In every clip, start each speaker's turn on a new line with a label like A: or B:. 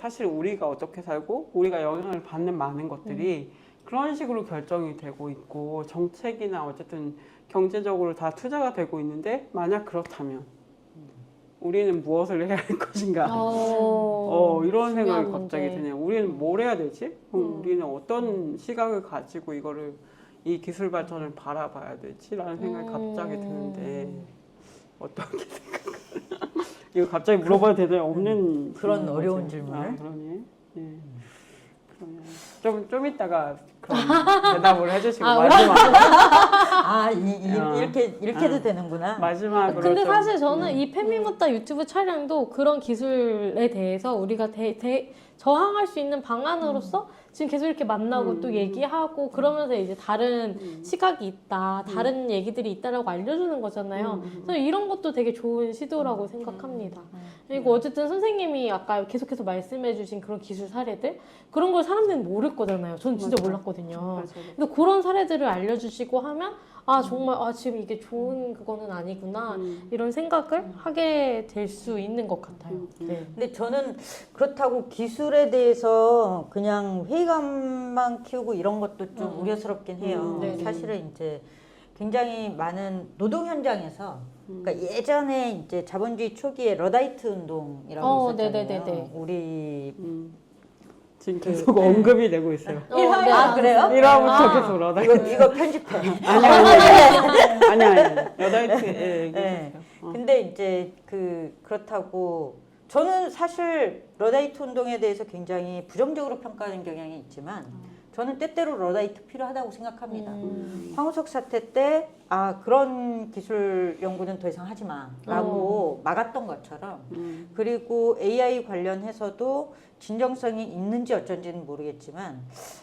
A: 사실 우리가 어떻게 살고 우리가 영향을 받는 많은 것들이 그런 식으로 결정이 되고 있고 정책이나 어쨌든 경제적으로 다 투자가 되고 있는데 만약 그렇다면 우리는 무엇을 해야 할 것인가? 이런 생각이
B: 중요한
A: 갑자기
B: 문제.
A: 드네요. 우리는 뭘 해야 되지? 우리는 어떤 시각을 가지고 이거를 이 기술 발전을 바라봐야 되지? 라는 생각이 갑자기 드는데 어떻게 생각하세요? 이거 갑자기 물어봐도 되나요? 없는
C: 그런
A: 질문인
C: 어려운
A: 거죠?
C: 질문을?
A: 아, 그러네. 예. 그러면 좀 이따가 그럼 대답을 해주시고 마지막으로
C: 이렇게도 되는구나.
A: 마지막으로
B: 근데
A: 좀,
B: 사실 저는 이 페미мот다 유튜브 촬영도 그런 기술에 대해서 우리가 저항할 수 있는 방안으로서 지금 계속 이렇게 만나고 또 얘기하고 그러면서 이제 다른 시각이 있다, 다른 얘기들이 있다라고 알려주는 거잖아요. 그래서 이런 것도 되게 좋은 시도라고 생각합니다. 그리고 어쨌든 선생님이 아까 계속해서 말씀해주신 그런 기술 사례들 그런 걸 사람들은 모를 거잖아요. 저는 진짜
A: 맞아.
B: 몰랐거든요.
A: 맞아.
B: 근데 그런 사례들을 알려주시고 하면 아 정말 지금 이게 좋은 그거는 아니구나 이런 생각을 하게 될 수 있는 것 같아요.
C: 네. 근데 저는 그렇다고 기술에 대해서 그냥 회의감만 키우고 이런 것도 좀 우려스럽긴 해요.
B: 네, 네.
C: 사실은 이제 굉장히 많은 노동 현장에서 그러니까 예전에 이제 자본주의 초기에 러다이트 운동이라고 있었잖아요.
B: 네네네네.
C: 우리
A: 지금 계속 언급이 되고 있어요.
B: 네.
C: 아 그래요?
A: 1화부터 계속 러다이트.
C: 이거 편집해.
A: 아니야. 러다이트 얘기해주세요.
C: 네. 근데 이제 그렇다고 저는 사실 러다이트 운동에 대해서 굉장히 부정적으로 평가하는 경향이 있지만 저는 때때로 러다이트 필요하다고 생각합니다. 황우석 사태 때 그런 기술 연구는 더 이상 하지 마라고 막았던 것처럼 그리고 AI 관련해서도 진정성이 있는지 어쩐지는 모르겠지만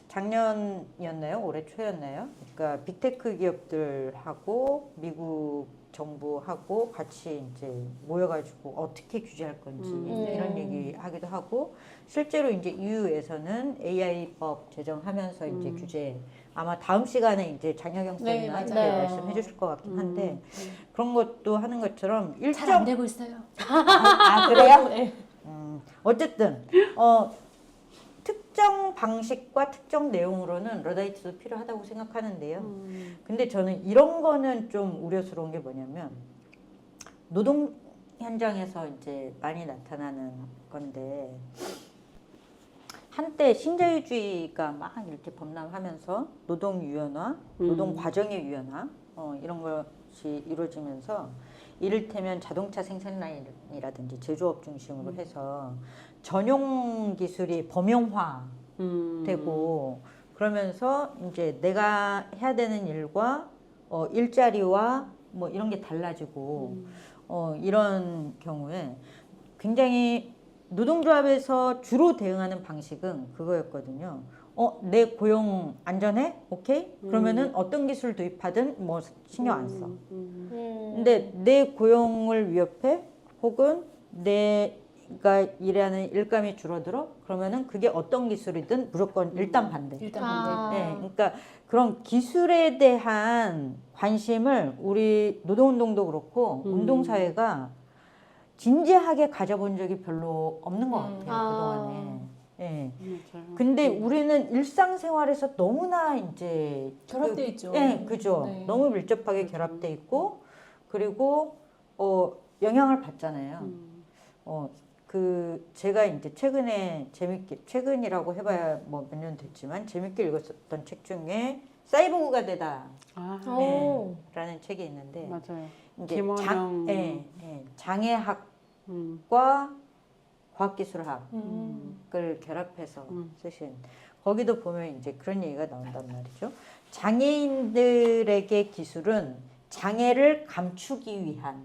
C: 작년이었나요? 올해 초였나요? 그러니까 빅테크 기업들하고 미국 정부하고 같이 이제 모여가지고 어떻게 규제할 건지 이런 얘기 하기도 하고 실제로 이제 EU에서는 AI법 제정하면서 이제 규제 아마 다음 시간에 이제 장혁영
D: 네,
C: 쌤이나
D: 맞아요.
C: 말씀해 주실 것 같긴 한데 그런 것도 하는 것처럼
D: 잘 안 되고 있어요.
C: 그래요?
D: 네.
C: 어쨌든 특정 방식과 특정 내용으로는 러다이트도 필요하다고 생각하는데요. 근데 저는 이런 거는 좀 우려스러운 게 뭐냐면 노동 현장에서 이제 많이 나타나는 건데 한때 신자유주의가 막 이렇게 범람하면서 노동 유연화, 노동 과정의 유연화 이런 것이 이루어지면서 이를테면 자동차 생산 라인이라든지 제조업 중심으로 해서 전용 기술이 범용화되고 그러면서 이제 내가 해야 되는 일과 일자리와 뭐 이런 게 달라지고 이런 경우에 굉장히 노동조합에서 주로 대응하는 방식은 그거였거든요. 내 고용 안전해? 오케이? 그러면은 어떤 기술 도입하든 뭐 신경 안 써. 근데 내 고용을 위협해? 혹은 내가 일하는 일감이 줄어들어? 그러면은 그게 어떤 기술이든 무조건 일단 반대.
D: 일단
C: 네, 그러니까 그런 기술에 대한 관심을 우리 노동운동도 그렇고 운동사회가 진지하게 가져본 적이 별로 없는 것 같아요, 그동안에. 네. 근데 우리는 일상생활에서 너무나 이제
D: 결합돼 있죠.
C: 네, 그죠.
D: 네.
C: 너무 밀접하게 결합돼 있고 그리고 영향을 받잖아요. 제가 이제 최근에 최근이라고 해봐야 뭐 몇 년 됐지만 재밌게 읽었었던 책 중에 사이보그가 되다. 라는 책이 있는데
A: 맞아요.
C: 이제
A: 김원영
C: 장애학과 과학기술학을 결합해서 쓰신 거기도 보면 이제 그런 얘기가 나온단 말이죠. 장애인들에게 기술은 장애를 감추기 위한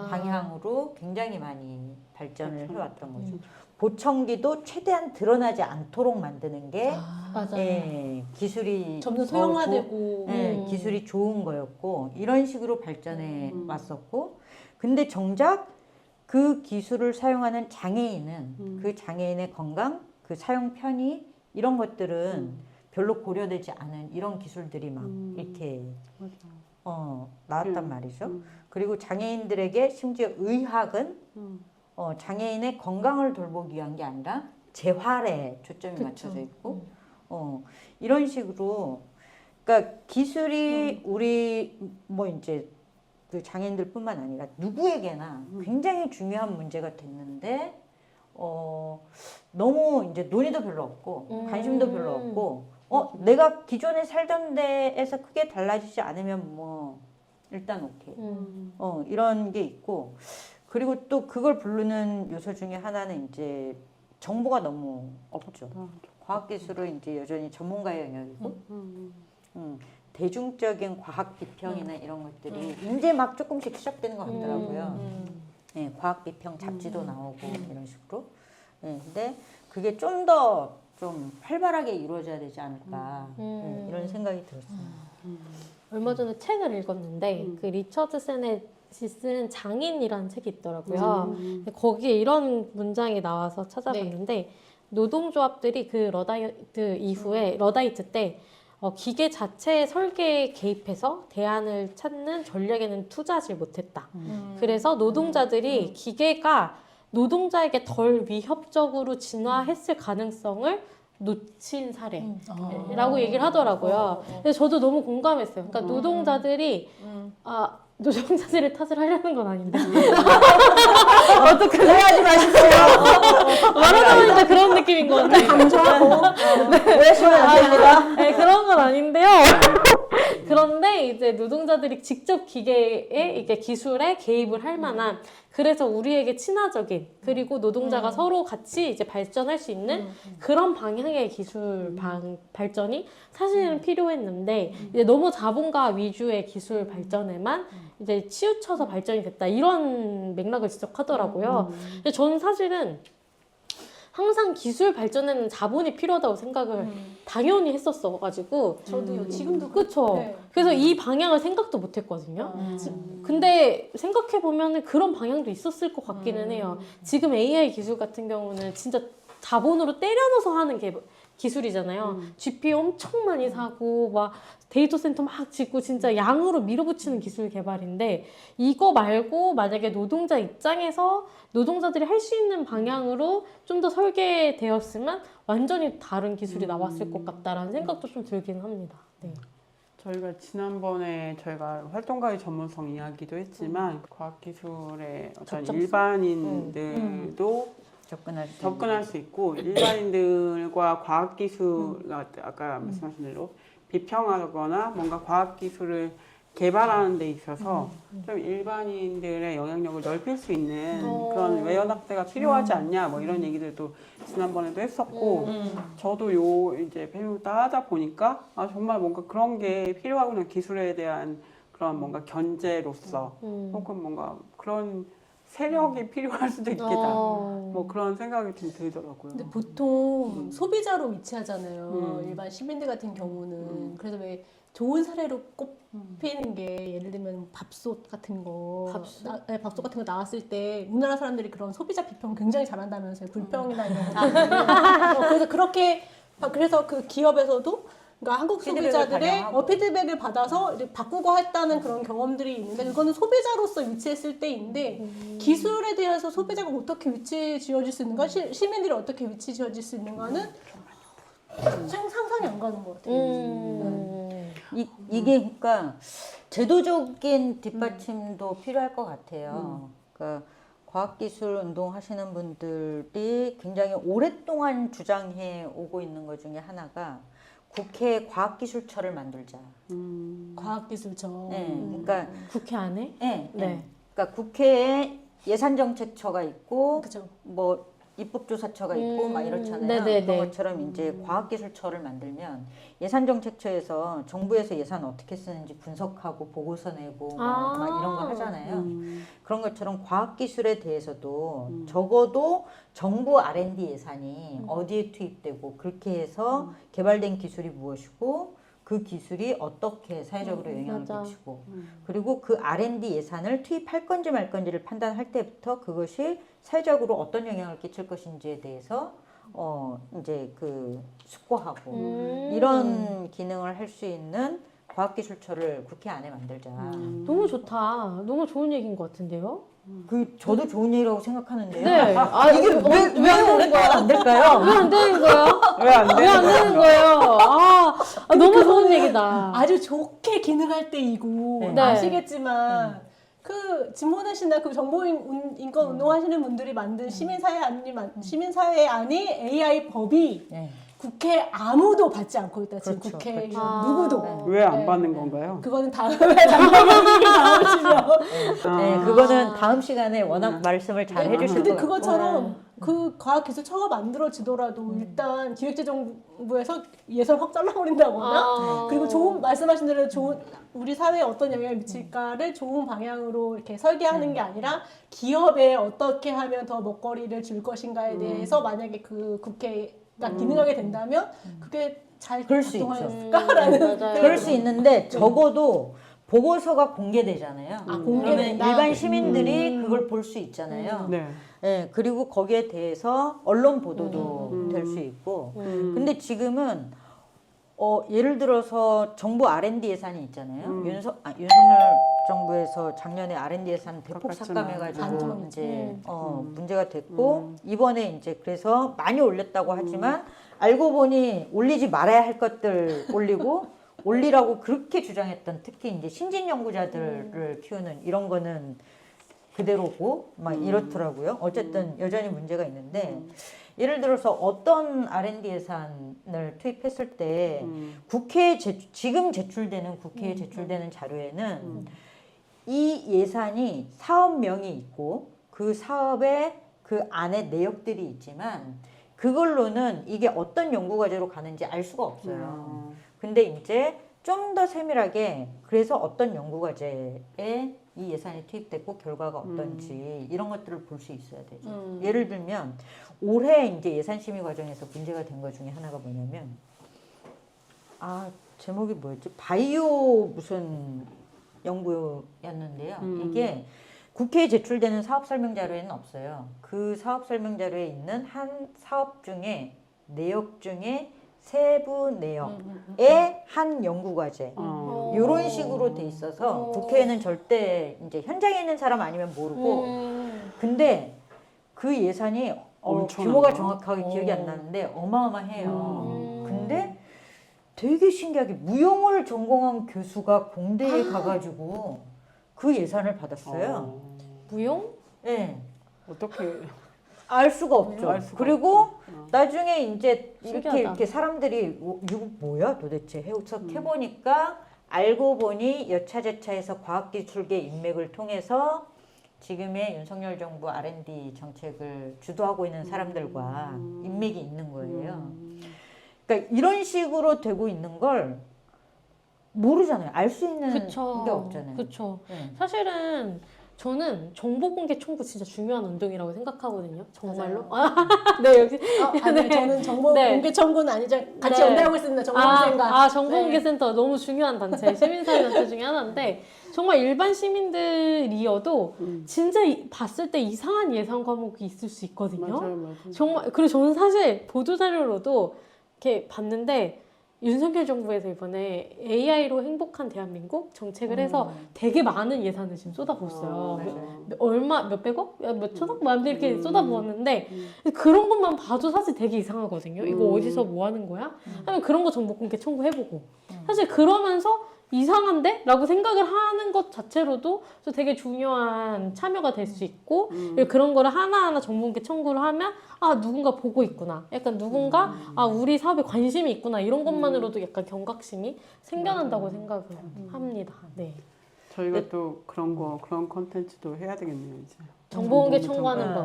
C: 방향으로 굉장히 많이 발전을 해왔던 거죠. 보청기도 최대한 드러나지 않도록 만드는 게 기술이
D: 점점 소형화되고
C: 기술이 좋은 거였고 이런 식으로 발전해 왔었고 근데 정작 그 기술을 사용하는 장애인은 그 장애인의 건강, 그 사용 편의 이런 것들은 별로 고려되지 않은 이런 기술들이 막 이렇게 나왔단 말이죠. 그리고 장애인들에게 심지어 의학은 장애인의 건강을 돌보기 위한 게 아니라 재활에 초점이
D: 그쵸.
C: 맞춰져 있고 이런 식으로 그러니까 기술이 우리 뭐 이제 그 장애인들뿐만 아니라 누구에게나 굉장히 중요한 문제가 됐는데 너무 이제 논의도 별로 없고 관심도 별로 없고 내가 기존에 살던 데에서 크게 달라지지 않으면 뭐 일단 오케이 이런 게 있고 그리고 또 그걸 부르는 요소 중에 하나는 이제 정보가 너무 없죠. 과학기술은 이제 여전히 전문가의 영역이고 대중적인 과학 비평이나 이런 것들이 이제 막 조금씩 시작되는 것 같더라고요. 네, 과학 비평 잡지도 나오고 이런 식으로. 네, 근데 그게 좀 더 좀 활발하게 이루어져야 되지 않을까 이런 생각이 들었어요.
B: 얼마 전에 책을 읽었는데 그 리처드 세넷이 쓴 장인이라는 책이 있더라고요. 근데 거기에 이런 문장이 나와서 찾아봤는데 노동조합들이 그 러다이트 이후에 러다이트 때 기계 자체의 설계에 개입해서 대안을 찾는 전략에는 투자하지 못했다. 그래서 노동자들이 기계가 노동자에게 덜 위협적으로 진화했을 가능성을 놓친 사례라고 얘기를 하더라고요. 근데 저도 너무 공감했어요. 그러니까 노동자들이 노동자들의 탓을 하려는 건 아닌데
C: 어떻게 오해하지 마십시오.
B: 말하다 보니까 그런 느낌인 것 같아요.
C: 강조하고 오해하시면 안 됩니다.
B: 네, 그런 건 아닌데요. 그런데 이제 노동자들이 직접 기계에 이게 기술에 개입을 할 만한 그래서 우리에게 친화적인 그리고 노동자가 서로 같이 이제 발전할 수 있는 그런 방향의 기술 발전이 사실은 필요했는데 이제 너무 자본가 위주의 기술 발전에만 이제 치우쳐서 발전이 됐다 이런 맥락을 지적하더라고요. 근데 저는 사실은 항상 기술 발전에는 자본이 필요하다고 생각을 당연히 했었어가지고
D: 저도요. 지금도
B: 그쵸.
D: 네.
B: 그래서 이 방향을 생각도 못했거든요. 근데 생각해보면 그런 방향도 있었을 것 같기는 해요. 지금 AI 기술 같은 경우는 진짜 자본으로 때려 넣어서 하는 기술이잖아요. GPU 엄청 많이 사고 막 데이터 센터 막 짓고 진짜 양으로 밀어붙이는 기술 개발인데 이거 말고 만약에 노동자 입장에서 노동자들이 할 수 있는 방향으로 좀 더 설계되었으면 완전히 다른 기술이 나왔을 것 같다라는 생각도 좀 들긴 합니다. 네.
A: 저희가 지난번에 저희가 활동가의 전문성 이야기도 했지만 과학기술의 어떤
B: 접점성.
A: 일반인들도 접근할 수 있고 일반인들과 과학기술 아까 말씀하신 대로 비평하거나 뭔가 과학기술을 개발하는 데 있어서 좀 일반인들의 영향력을 넓힐 수 있는 그런 외연확대가 필요하지 않냐 뭐 이런 얘기들도 지난번에도 했었고 저도 이제 페미니스트 하다 보니까 정말 뭔가 그런 게 필요하구나 기술에 대한 그런 뭔가 견제로서 혹은 뭔가 그런 세력이 필요할 수도 있겠다. 뭐 그런 생각이 좀 들더라고요.
D: 근데 보통 소비자로 위치하잖아요. 일반 시민들 같은 경우는. 그래서 왜 좋은 사례로 꼽히는 게 예를 들면 밥솥 같은 거. 밥솥 같은 거 나왔을 때 우리나라 사람들이 그런 소비자 비평 굉장히 잘한다면서요. 불평이나 이런 거. 그래서 그 기업에서도 그러니까 한국
C: 피드백을
D: 소비자들의
C: 반영하고.
D: 피드백을 받아서 이제 바꾸고 했다는 그런 경험들이 있는데 그거는 소비자로서 위치했을 때인데 기술에 대해서 소비자가 어떻게 위치 지어질 수 있는가 시민들이 어떻게 위치 지어질 수 있는가는 상상이 안 가는 것 같아요.
C: 이게 그러니까 제도적인 뒷받침도 필요할 것 같아요. 그러니까 과학기술 운동 하시는 분들이 굉장히 오랫동안 주장해 오고 있는 것 중에 하나가 국회 과학기술처를 만들자.
D: 과학기술처.
C: 네, 그러니까
B: 국회 안에?
C: 네,
B: 네.
C: 그러니까 국회에 예산정책처가 있고
D: 그죠.
C: 뭐 입법조사처가 있고 막 이렇잖아요.
B: 네네네.
C: 그런 것처럼 이제 과학기술처를 만들면 예산정책처에서 정부에서 예산 어떻게 쓰는지 분석하고 보고서 내고 막 이런 거 하잖아요. 그런 것처럼 과학기술에 대해서도 적어도 정부 R&D 예산이 어디에 투입되고 그렇게 해서 개발된 기술이 무엇이고 그 기술이 어떻게 사회적으로 영향을
B: 맞아.
C: 끼치고 그리고 그 R&D 예산을 투입할 건지 말 건지를 판단할 때부터 그것이 사회적으로 어떤 영향을 끼칠 것인지에 대해서 이제 그 숙고하고 이런 기능을 할 수 있는 과학기술처를 국회 안에 만들자.
B: 너무 좋다. 너무 좋은 얘기인 것 같은데요?
C: 저도 좋은 얘기라고 생각하는데요.
B: 네.
C: 이게 왜 오랫동안 안 될까요?
B: 왜 안 되는 거예요?
A: 왜 안
B: 왜 안 되는 거예요? 너무 좋은 얘기다.
D: 아주 좋게 기능할 때이고
B: 네.
D: 아시겠지만 그 진모나 씨나 그 정보인권 운동하시는 분들이 만든 시민사회안이 AI 법이
C: 네.
D: 국회 아무도 받지 않고 있다. 지금
C: 그렇죠,
D: 국회
C: 그렇죠.
D: 누구도.
A: 왜 안
D: 네.
A: 받는 건가요?
D: 그거는 다음에 장관님이 나오시면.
C: 네, 그거는 다음 시간에 워낙 말씀을 잘 해주실
D: 근데
C: 것 같고.
D: 그것처럼 그 과학기술처가 만들어지더라도 일단 기획재정부에서 예산 확 잘라버린다거나 그리고 좋은 말씀하신 대로 좋은 우리 사회에 어떤 영향을 미칠까를 좋은 방향으로 이렇게 설계하는 게 아니라 기업에 어떻게 하면 더 먹거리를 줄 것인가에 대해서 만약에 그 국회가 기능하게 된다면 그게 잘
C: 그럴 수 있죠.
D: 작동하였을까라는
B: 맞아요.
C: 그럴 수 있는데 적어도 보고서가 공개되잖아요. 그러면
D: 공개된다.
C: 일반 시민들이 그걸 볼 수 있잖아요.
A: 네.
C: 네, 그리고 거기에 대해서 언론 보도도 될 수 있고. 근데 지금은 예를 들어서 정부 R&D 예산이 있잖아요. 윤석열 정부에서 작년에 R&D 예산 대폭
A: 깎았잖아요.
C: 삭감해가지고
D: 반토막
C: 이제 문제가 됐고 이번에 이제 그래서 많이 올렸다고 하지만 알고 보니 올리지 말아야 할 것들 올리고 올리라고 그렇게 주장했던 특히 이제 신진 연구자들을 키우는 이런 거는 그대로고 막 이렇더라고요. 어쨌든 여전히 문제가 있는데 예를 들어서 어떤 R&D 예산을 투입했을 때 국회에 지금 제출되는 국회에 제출되는 자료에는 이 예산이 사업명이 있고 그 사업에 그 안에 내역들이 있지만 그걸로는 이게 어떤 연구과제로 가는지 알 수가 없어요. 근데 이제 좀 더 세밀하게 그래서 어떤 연구과제에 이 예산이 투입됐고 결과가 어떤지 이런 것들을 볼 수 있어야 되죠. 예를 들면 올해 이제 예산 심의 과정에서 문제가 된 것 중에 하나가 뭐냐면 제목이 뭐였지? 바이오 무슨 연구였는데요. 이게 국회에 제출되는 사업 설명 자료에는 없어요. 그 사업 설명 자료에 있는 한 사업 중에 내역 중에 세부 내역의 한 연구 과제 이런 식으로 돼 있어서 국회에는 절대 이제 현장에 있는 사람 아니면 모르고 근데 그 예산이 규모가 정확하게 기억이 안 나는데 어마어마해요. 근데 되게 신기하게 무용을 전공한 교수가 공대에 가가지고 그 예산을 받았어요.
B: 무용?
C: 네.
A: 어떻게
C: 알 수가 없죠.
A: 알 수가
C: 그리고 나중에 이제
B: 신기하다.
C: 이렇게 사람들이 이거 뭐야 도대체 해보니까 알고 보니 여차저차해서 과학기술계 인맥을 통해서 지금의 윤석열 정부 R&D 정책을 주도하고 있는 사람들과 인맥이 있는 거예요. 그러니까 이런 식으로 되고 있는 걸 모르잖아요. 알 수 있는
B: 그쵸.
C: 게 없잖아요.
B: 그쵸.
C: 네.
B: 사실은 저는 정보공개 청구 진짜 중요한 운동이라고 생각하거든요. 정말로. 네, 여기.
D: 아니 저는 정보
B: 네.
D: 공개 청구는 아니죠. 같이
B: 네.
D: 연대하고 있습니다. 정보공개가.
B: 정보공개센터 너무 중요한 단체, 시민사회단체 중에 하나인데 정말 일반 시민들이어도 진짜 봤을 때 이상한 예산 과목이 있을 수 있거든요.
A: 맞아요.
B: 정말 그리고 저는 사실 보도 자료로도 이렇게 봤는데 윤석열 정부에서 이번에 AI로 행복한 대한민국 정책을 해서 되게 많은 예산을 지금 쏟아부었어요. 얼마 몇백억, 몇천억, 뭐 아무튼 이렇게 쏟아부었는데 그런 것만 봐도 사실 되게 이상하거든요. 이거 어디서 뭐 하는 거야? 하면 그런 거 정보 공개 청구해보고 사실 그러면서 이상한데? 라고 생각을 하는 것 자체로도 또 되게 중요한 참여가 될 수 있고 그런 거를 하나하나 정보공개 청구를 하면 누군가 보고 있구나 약간 누군가 우리 사업에 관심이 있구나 이런 것만으로도 약간 경각심이 생겨난다고 생각을 합니다. 네.
A: 저희가 또 그런 컨텐츠도 해야 되겠네요 이제.
B: 정보공개 청구하는 법.